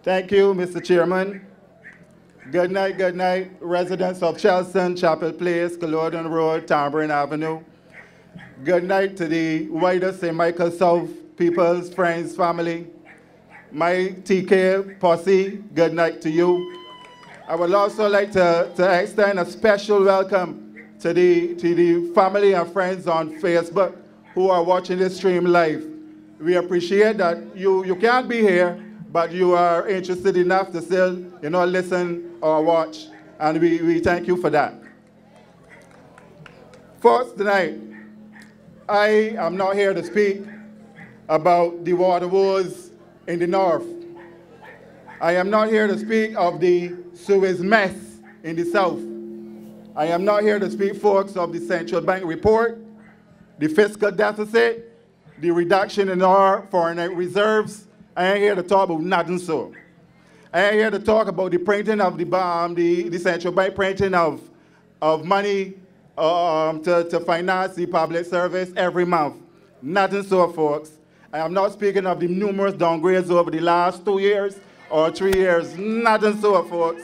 Thank you, Mr. Chairman. Good night, residents of Chelston, Chapel Place, Culloden Road, Tambourine Avenue. Good night to the wider St. Michael South peoples, friends, family. My TK posse, good night to you. I would also like to extend a special welcome to the family and friends on Facebook who are watching this stream live. We appreciate that you can't be here, but you are interested enough to still, listen or watch, and we thank you for that. First, tonight, I am not here to speak about the water wars in the north. I am not here to speak of the Suez mess in the south. I am not here to speak, folks, of the central bank report, the fiscal deficit, the reduction in our foreign reserves. I ain't here to talk about nothing so. I ain't here to talk about the printing of the central bank printing of money to finance the public service every month. Nothing so, folks. I am not speaking of the numerous downgrades over the last 2 years or 3 years. Nothing so, folks.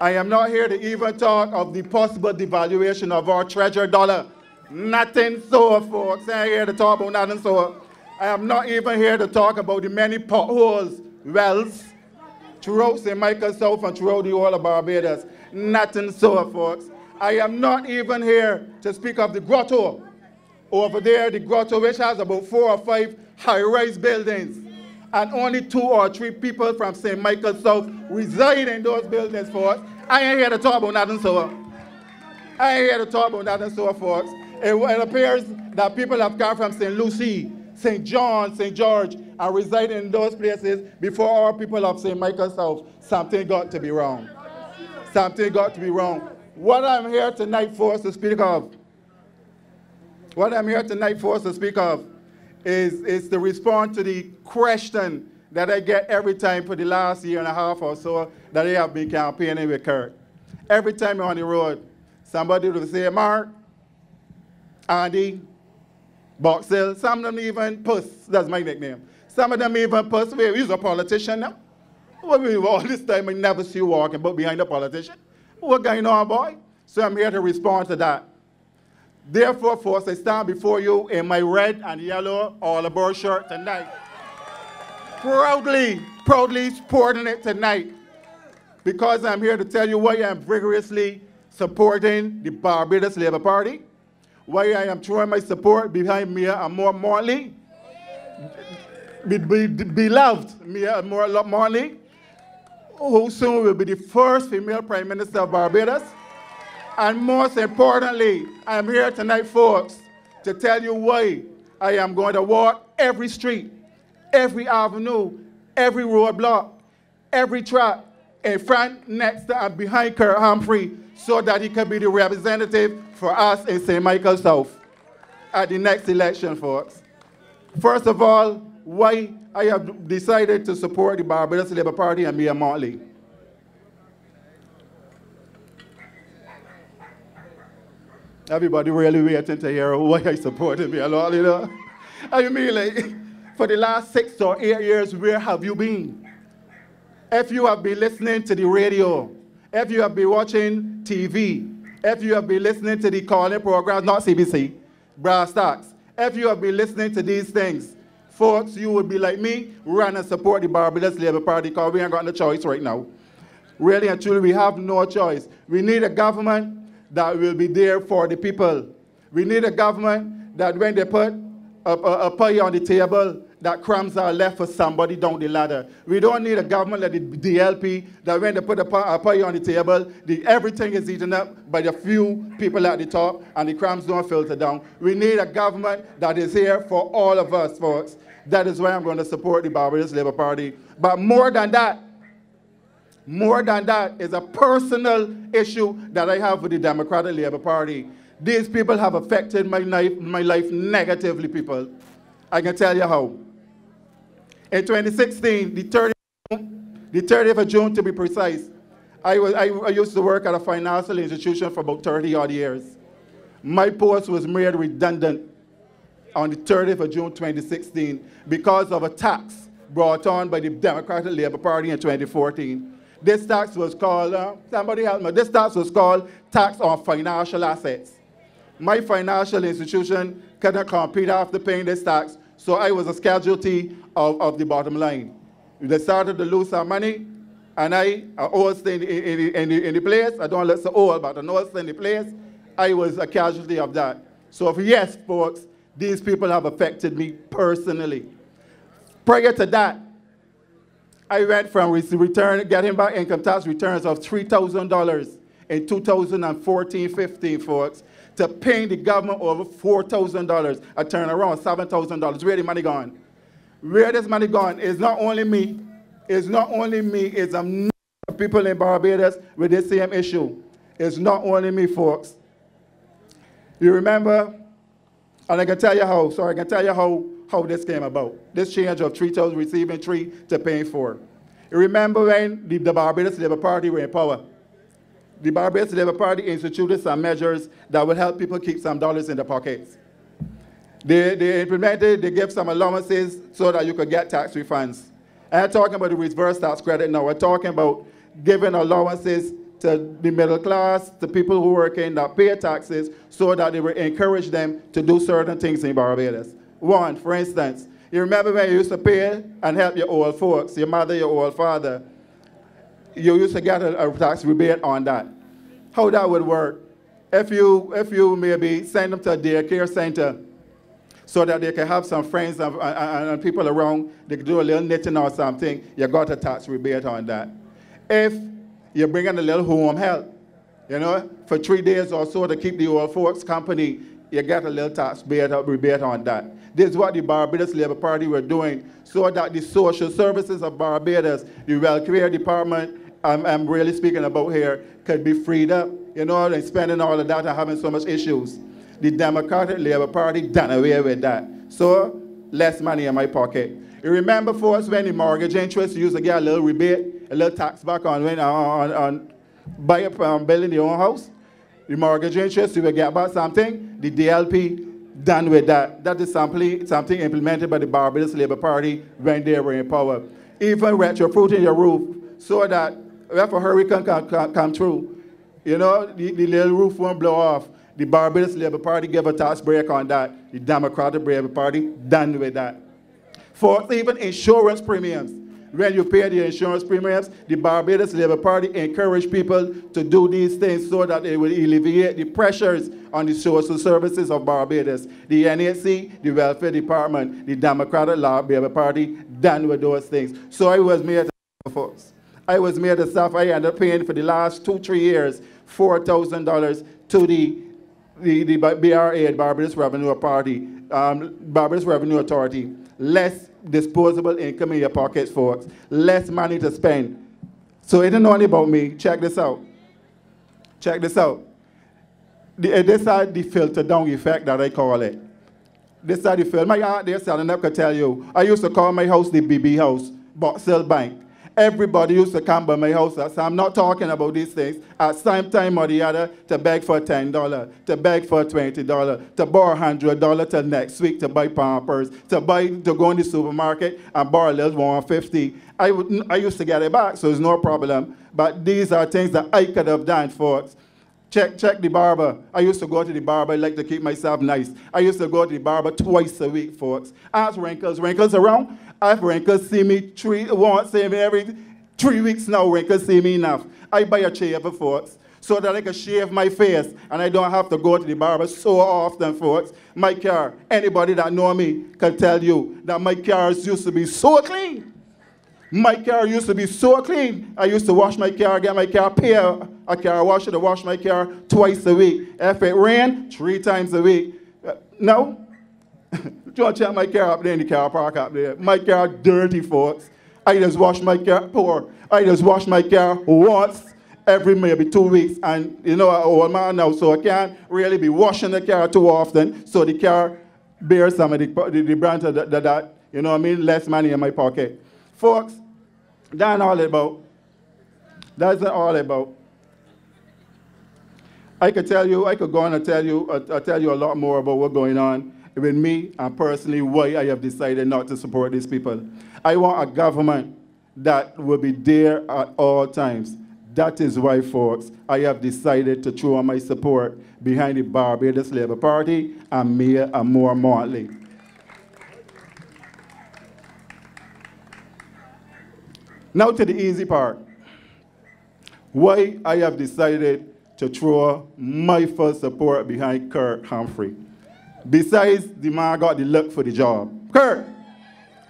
I am not here to even talk of the possible devaluation of our treasury dollar. Nothing so, folks. I ain't here to talk about nothing so. I am not even here to talk about the many potholes, wells, throughout St. Michael South and throughout the whole of Barbados. Nothing so, folks. I am not even here to speak of the grotto. Over there, the grotto, which has about 4 or 5 high-rise buildings, and only 2 or 3 people from St. Michael South reside in those buildings, folks. I ain't here to talk about nothing so. I ain't here to talk about nothing so, folks. It appears that people have come from St. Lucie, St. John, St. George, and reside in those places before our people of St. Michael South. Something got to be wrong. Something got to be wrong. What I'm here tonight for us to speak of, is to respond to the question that I get every time for the last year and a half or so that I have been campaigning with Kurt. Every time I'm on the road, somebody will say, Mark, Andy, Boxill, some of them even Puss, that's my nickname. Some of them even Puss, he's a politician now. All this time I never see you walking but behind a politician. What going on, boy? So I'm here to respond to that. Therefore, folks, I stand before you in my red and yellow all-aboard shirt tonight. Proudly supporting it tonight. Because I'm here to tell you why I am vigorously supporting the Barbados Labour Party, why I am throwing my support behind Mia Amor Morley, beloved Mia Amor Morley, who soon will be the first female Prime Minister of Barbados. And most importantly, I'm here tonight, folks, to tell you why I am going to walk every street, every avenue, every roadblock, every track in front, next to, and behind Kurt Humphrey so that he can be the representative for us in St. Michael South at the next election, folks. First of all, why I have decided to support the Barbados Labour Party and Mia Morley. Everybody really waiting to hear why I supported Mia Morley, I mean, like, for the last 6 or 8 years, where have you been? If you have been listening to the radio, if you have been watching TV, if you have been listening to the calling programs, not CBC, Brass Stocks, if you have been listening to these things, folks, you would be like me, run and support the Barbados Labour Party because we ain't got no choice right now. Really and truly, we have no choice. We need a government that will be there for the people. We need a government that when they put a pie on the table, that crumbs are left for somebody down the ladder. We don't need a government like the DLP that when they put a pie on the table, everything is eaten up by the few people at the top and the crumbs don't filter down. We need a government that is here for all of us, folks. That is why I'm going to support the Barbados Labour Party. But more than that is a personal issue that I have with the Democratic Labour Party. These people have affected my life negatively, people. I can tell you how. In 2016, the 30th of June to be precise, I used to work at a financial institution for about 30 odd years. My post was made redundant on the 30th of June 2016 because of attacks brought on by the Democratic Labour Party in 2014. This tax was called, somebody help me, this tax was called tax on financial assets. My financial institution couldn't compete after paying this tax, so I was a casualty of the bottom line. They started to lose some money, and I always stay in the place. I don't look so old, but I always stay in the place. I was a casualty of that. So yes, folks, these people have affected me personally. Prior to that, I went from getting back income tax returns of $3,000 in 2014-15, folks, to paying the government over $4,000. I turned around $7,000. Where the money gone? Where this money gone? It's not only me. It's not only me. It's a number of people in Barbados with the same issue. It's not only me, folks. You remember, and I can tell you how this came about. This change of 3,000 receiving 3 to paying 4. You remember when the Barbados Labour Party were in power? The Barbados Labour Party instituted some measures that would help people keep some dollars in their pockets. They gave some allowances so that you could get tax refunds. I'm not talking about the reverse tax credit now. We're talking about giving allowances to the middle class, to people who work in that pay taxes, so that they will encourage them to do certain things in Barbados. One, for instance, you remember when you used to pay and help your old folks, your mother, your old father, you used to get a tax rebate on that. How that would work, if you maybe send them to a daycare center so that they can have some friends and people around, they can do a little knitting or something, you got a tax rebate on that. If you bring in a little home help, you know, for 3 days or so to keep the old folks company, you get a little tax rebate on that. This is what the Barbados Labour Party were doing, so that the social services of Barbados, the welfare department, I'm really speaking about here, could be freed up, you know, and spending all of that and having so much issues. The Democratic Labour Party done away with that. So, less money in my pocket. You remember, folks, when the mortgage interest used to get a little rebate, a little tax back on building your own house? The mortgage interest, you will get back something. The DLP done with that. That is something implemented by the Barbados Labour Party when they were in power. Even retrofitting your roof so that if a hurricane come through, you know, the little roof won't blow off. The Barbados Labour Party gave a tax break on that. The Democratic Labour Party done with that. For even insurance premiums, when you pay the insurance premiums, the Barbados Labour Party encouraged people to do these things so that it will alleviate the pressures on the social services of Barbados. The NAC, the Welfare Department, the Democratic Labour Party done with those things. So I was made a folks. I was made a staff. I ended up paying for the last 2-3 years $4,000 to the BRA, Barbados Revenue Party, Barbados Revenue Authority. Less disposable income in your pockets, folks. Less money to spend. So it isn't only about me. Check this out. Check this out. This is the filter down effect that I call it. This is the filter. My aunt there selling up could tell you. I used to call my house the BB house, Boxill Bank. Everybody used to come by my house. So I'm not talking about these things. At some time or the other, to beg for $10, to beg for $20, to borrow $100 till next week to buy Pampers, to go in the supermarket and borrow a little $150. I used to get it back, so it's no problem. But these are things that I could have done, folks. Check the barber. I used to go to the barber. I like to keep myself nice. I used to go to the barber twice a week, folks. Ask wrinkles. Wrinkles around? I have wrinkles see me every 3 weeks now. Wrinkles see me enough. I buy a shaver, folks, so that I can shave my face and I don't have to go to the barber so often, folks. My car, anybody that know me can tell you that my cars used to be so clean. My car used to be so clean. I used to wash my car, get my car, pay a car washer to wash my car twice a week. If it rained, 3 times a week. No? Don't check my car up there in the car park up there. My car dirty, folks. I just wash my car, I just wash my car once every maybe 2 weeks. And you know, I'm an old man now, so I can't really be washing the car too often. So the car bears some of the brand of that, you know what I mean, less money in my pocket. Folks, that's all about. That's all about. I could go on and tell you a lot more about what's going on with me and personally why I have decided not to support these people. I want a government that will be there at all times. That is why, folks, I have decided to throw my support behind the Barbados Labour Party and Mayor Amor Motley. Now to the easy part. Why I have decided to throw my full support behind Kurt Humphrey. Besides, the man got the look for the job. Kurt,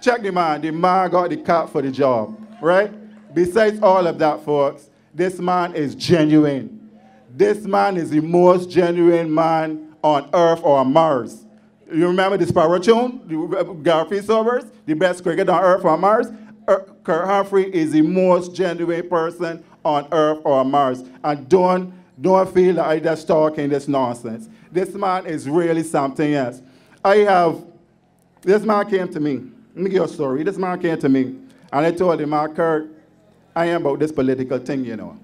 check the man got the cap for the job, right? Besides all of that, folks, this man is genuine. This man is the most genuine man on Earth or on Mars. You remember the Sparrow tune, the Garfield Sobers, the best cricket on Earth or on Mars? Kurt Humphrey is the most genuine person on Earth or on Mars. And don't feel that I just talking this nonsense. This man is really something else. This man came to me. Let me give you a story. This man came to me, and I told him, Kurt, I am about this political thing, you know.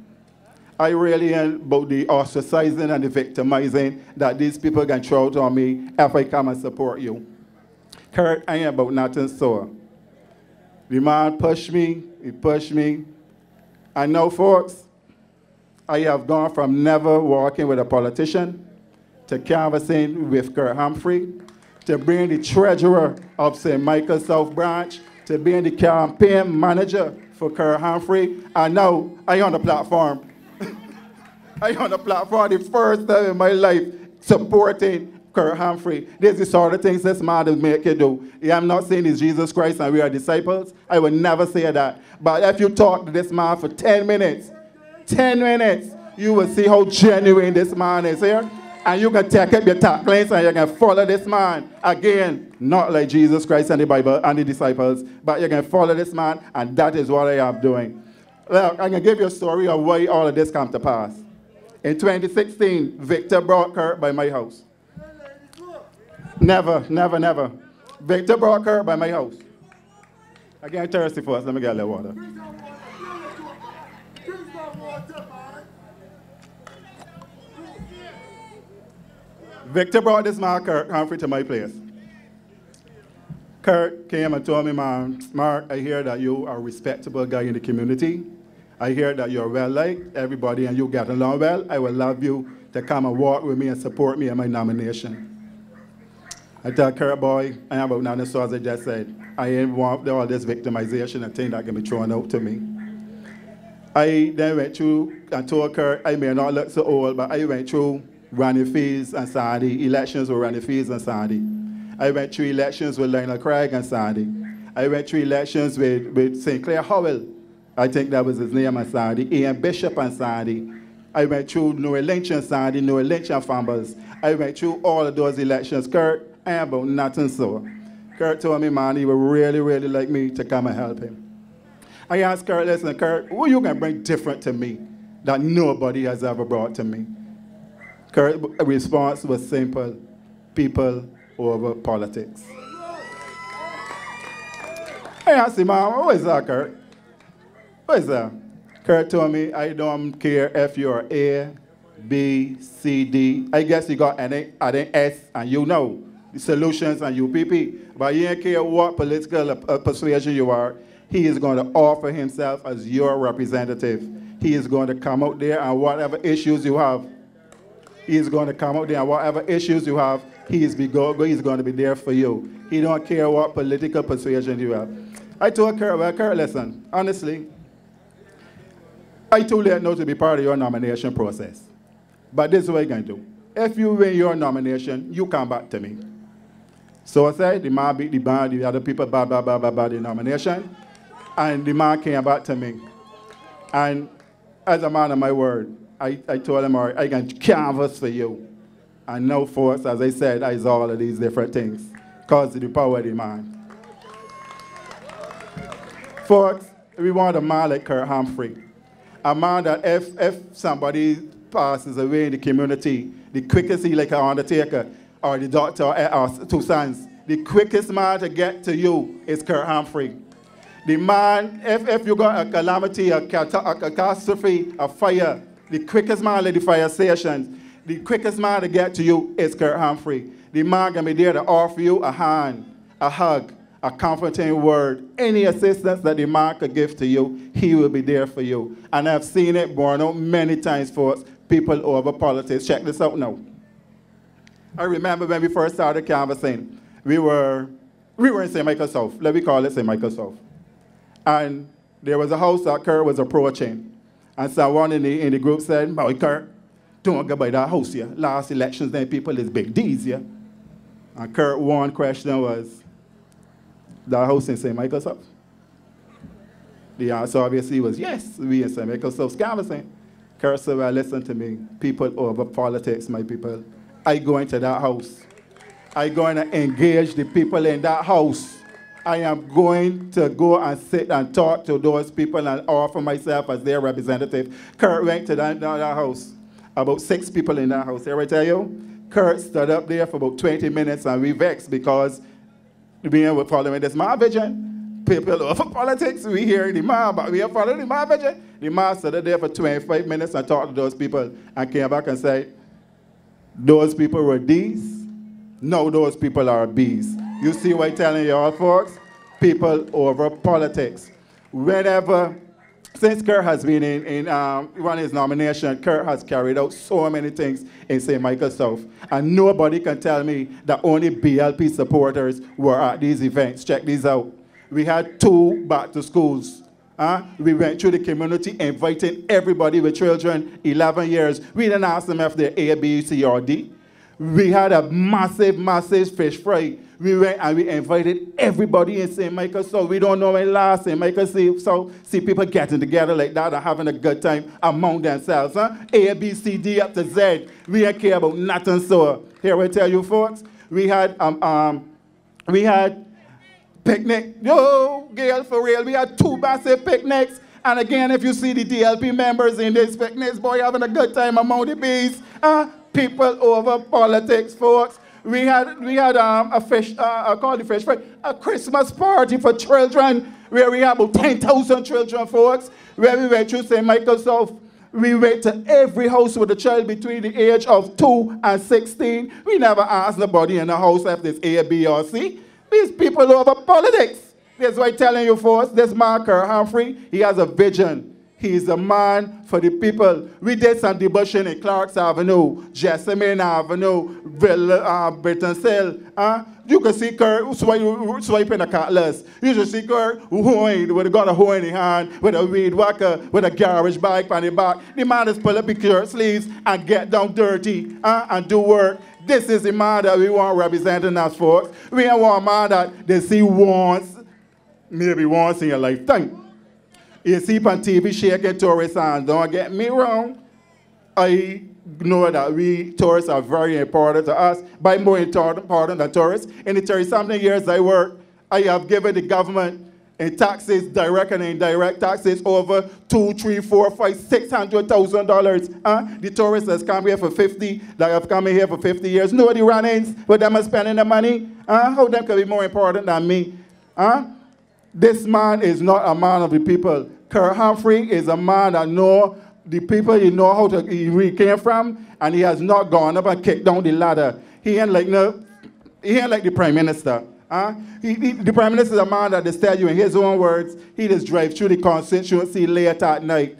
I really am about the ostracizing and the victimizing that these people can throw out on me if I come and support you. Kurt, I am about nothing so. The man pushed me, he pushed me. And now, folks, I have gone from never working with a politician to canvassing with Kurt Humphrey, to being the treasurer of St. Michael South Branch, to being the campaign manager for Kurt Humphrey, and now I on the platform. I on the platform the first time in my life supporting Kurt Humphrey. This is the sort of things this man will make you do. Yeah, I'm not saying it's Jesus Christ and we are disciples. I would never say that. But if you talk to this man for 10 minutes, you will see how genuine this man is here. And you can take up your tacklings and you can follow this man. Again, not like Jesus Christ and the Bible and the disciples, but you can follow this man, and that is what I am doing. Look, I can give you a story of why all of this came to pass. In 2016, Victor brought Kurt by my house. Never. Victor brought Kurt by my house. I get thirsty first. Let me get a little water. Victor brought this man, Kurt Humphrey, to my place. Kurt came and told me, man, Mark, I hear that you are a respectable guy in the community. I hear that you're well-liked, everybody, and you get along well. I would love you to come and walk with me and support me in my nomination. I tell Kurt, boy, I am about nothing, so as I just said, I ain't want all this victimization and thing that can be thrown out to me. I then went through and told Kurt, I may not look so old, but I went through Randy Fields and Sandy, elections with Randy Fields and Sandy. I went through elections with Lionel Craig and Sandy. I went through elections with St. Clair Howell, I think that was his name, and Sandy. Ian Bishop and Sandy. I went through Noah Lynch and Sandy, Noah Lynch and Fumbles. I went through all of those elections. Kurt, I am about nothing so. Kurt told me, man, he would really, really like me to come and help him. I asked Kurt, listen, Kurt, who you can bring different to me that nobody has ever brought to me? Kurt's response was simple: people over politics. I asked him, man, what is that, Kurt? What is that? Kurt told me, I don't care if you're A, B, C, D. I guess you got an S, and you know the solutions and UPP. But you don't care what political persuasion you are. He is going to offer himself as your representative. He is going to come out there, and whatever issues you have, he is going to come out there, and whatever issues you have, he is going to be there for you. He don't care what political persuasion you have. I told Kurt, well, Kurt, listen, honestly, I too late now to be part of your nomination process. But this is what you're going to do. If you win your nomination, you come back to me. So I said, the man beat the band, the other people, the nomination. And the man came back to me. And as a man of my word, I told him, all right, I can canvas for you. And now, folks, as I said, I saw all of these different things because of the power of the man. Folks, we want a man like Kurt Humphrey. A man that if somebody passes away in the community, the quickest he like an undertaker or the doctor or two sons, the quickest man to get to you is Kurt Humphrey. The man, if you got a calamity, a catastrophe, a fire, the quickest man at the fire stations, the quickest man to get to you is Kurt Humphrey. The man can be there to offer you a hand, a hug, a comforting word, any assistance that the man could give to you, he will be there for you. And I've seen it borne out many times, folks, people over politics. Check this out now. I remember when we first started canvassing, we were in St. Michael South. Let me call it St. Michael South. And there was a house that Kurt was approaching. And someone in the group said, "Boy, Kurt, don't go by that house here. Last elections, then people is big D's here." And Kurt's one question was, "That house in St. Michael South?" The answer obviously was yes, we in St. Michael South canvassing. Kurt said, "Well, listen to me. People over politics, my people. I go into that house. I going to engage the people in that house. I am going to go and sit and talk to those people and offer myself as their representative." Kurt went to that house. About 6 people in that house. Here I tell you, Kurt stood up there for about 20 minutes and we vexed because we were following this man vision. People over politics, we hear the man, but we are following the man vision. The man stood there for 25 minutes and talked to those people and came back and said, "Those people were D's. No, those people are B's." You see what I'm telling you all, folks? People over politics. Since Kurt has been in one of his nominations, Kurt has carried out so many things in St. Michael South. And nobody can tell me that only BLP supporters were at these events. Check these out. We had 2 back to schools. We went through the community inviting everybody with children, 11 years. We didn't ask them if they're A, B, C, or D. We had a massive, massive fish fry. We went and we invited everybody in St. Michael South. We don't know when last St. Michael South see people getting together like that and having a good time among themselves. A, B, C, D up to Z. We didn't care about nothing. So here I tell you, folks, we had picnic. Yo, Gail, for real. We had 2 massive picnics. And again, if you see the DLP members in these picnics, boy, having a good time among the bees. People over politics, folks. We had a fish, I call it fish fry, a Christmas party for children where we had about 10,000 children, folks. Where we went through St. Michael South. We went to every house with a child between the age of 2 and 16. We never asked nobody in the house if there's A, B, or C. These people over politics. That's why I'm telling you, folks, this man, Humphrey, he has a vision. He's a man for the people. We did some debushing in Clark's Avenue, Jessamine Avenue, Britton. You can see Kurt swiping the cutlass. You should see Kurt with got a hoe in his hand, with a weed whacker, with a garage bike on the back. The man is pull up his shirt sleeves and get down dirty and do work. This is the man that we want representing us, folks. We don't want a man that they see maybe once in your lifetime. You see on TV shaking tourists and don't get me wrong. I know that we tourists are very important to us, but more important than tourists. In the 30-something years I work, I have given the government in taxes, direct and indirect taxes, over $200,000, $300,000, $400,000, $600,000. The tourists that's come here for 50, that have come here for 50 years, nobody run-ins, but them are spending the money. How them can be more important than me? This man is not a man of the people. Kurt Humphrey is a man that know the people, he know how he came from, and he has not gone up and kicked down the ladder. He ain't like the Prime Minister. The Prime Minister is a man that just tell you in his own words, he just drives through the constituency late at night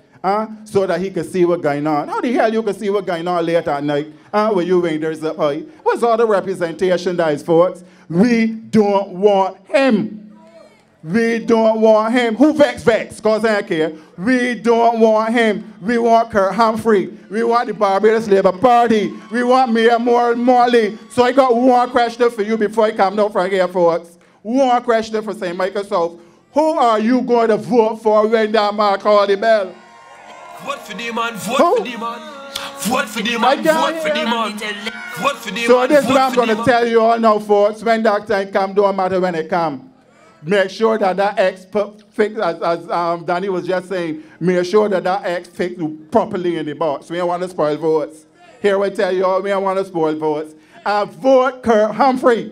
so that he can see what's going on. How the hell you can see what's going on late at night when you windows up high? What's all the representation that is, folks? We don't want him. We don't want him. Who vex? Because I don't care. We don't want him. We want Kurt Humphrey. We want the Barbados Labour Party. We want Mayor Morley. So I got one question for you before I come down from here, folks. One question for St. Michael South. Who are you going to vote for when that man call the bell? Vote for the man. Vote for the man. Vote for the man. Vote for the man. Vote for the man. So this is what I'm going to tell you all now, folks. When that time come, don't matter when it come. Make sure that X fits, as Danny was just saying, make sure that X fits properly in the box. We don't want to spoil votes. Here I tell you all, we don't want to spoil votes. Vote Kurt Humphrey.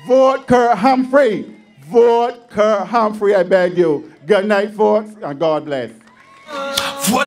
Vote Kurt Humphrey. Vote Kurt Humphrey, I beg you. Good night, folks, and God bless.